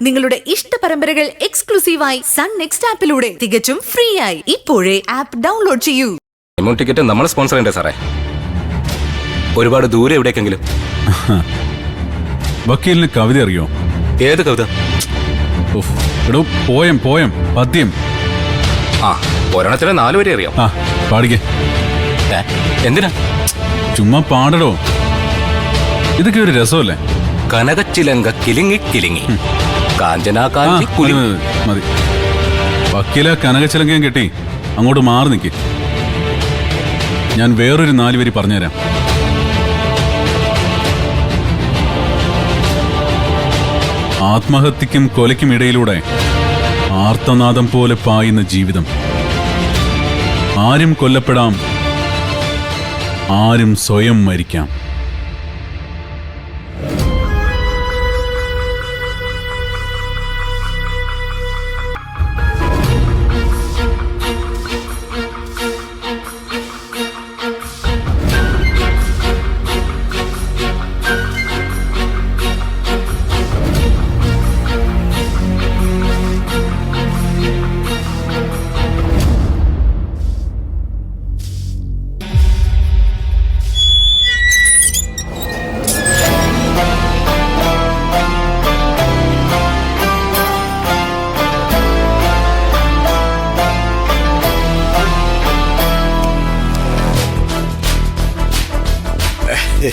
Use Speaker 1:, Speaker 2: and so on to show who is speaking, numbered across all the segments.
Speaker 1: നിങ്ങളുടെ ഇഷ്ട പരമ്പരകൾ എക്സ്ക്ലൂസീവായി സൺ നെക്സ്റ്റ് ആപ്പിലൂടെ തികച്ചും ഫ്രീ ആയി ഇപ്പോഴേ ആപ്പ് ഡൗൺലോഡ് ചെയ്യൂ.
Speaker 2: ടിക്കറ്റ് നമ്മൾ സ്പോൺസർ ചെയ്യണ്ടേ സാറേ? ഒരുപാട് ദൂരെ എവിടേക്കെങ്കിലും.
Speaker 3: വക്കീലിന് കവിത അറിയോ?
Speaker 2: ഏത് കവിത?
Speaker 3: എടോ പോയം പോയം പദ്യം.
Speaker 2: ആ, ഒരെണ്ണത്തിന് 4 വരെ അറിയാം.
Speaker 3: ആ പാടിക്കേ.
Speaker 2: എന്തിനാ?
Speaker 3: ചുമ്മാ പാടടോ, ഇതൊക്കെ ഒരു രസമല്ലേ?
Speaker 2: കനകച്ചിലങ്ക കിലിങ്ങി കിലിങ്ങി കാഞ്ചന കാഞ്ചി
Speaker 3: മതി. വക്കീല കനകച്ചിലങ്കയും കെട്ടി അങ്ങോട്ട് മാറി നിൽക്കി. ഞാൻ വേറൊരു 4 വരി പറഞ്ഞുതരാം. ആത്മഹത്യക്കും കൊലയ്ക്കും ഇടയിലൂടെ ആർത്തനാദം പോലെ പായുന്ന ജീവിതം. ആരും കൊല്ലപ്പെടാം, ആരും സ്വയം മരിക്കാം.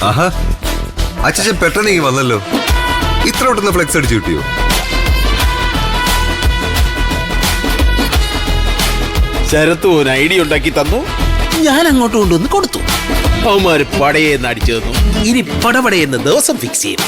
Speaker 4: ആഹാ, അച്ഛൻ പെട്ടെന്ന് വന്നല്ലോ. ഇത്ര പെട്ടെന്ന് ഫ്ലെക്സ് അടിച്ചു കിട്ടിയോ?
Speaker 5: ശരത്ത് ഒരു ഐഡിയ ഉണ്ടാക്കി തന്നു, ഞാൻ അങ്ങോട്ട് കൊണ്ടുവന്ന് കൊടുത്തു. അവന്മാര് പടയെന്ന് അടിച്ചു തന്നു. ഇനി പടപടയെന്ന് ദിവസം ഫിക്സ് ചെയ്യും.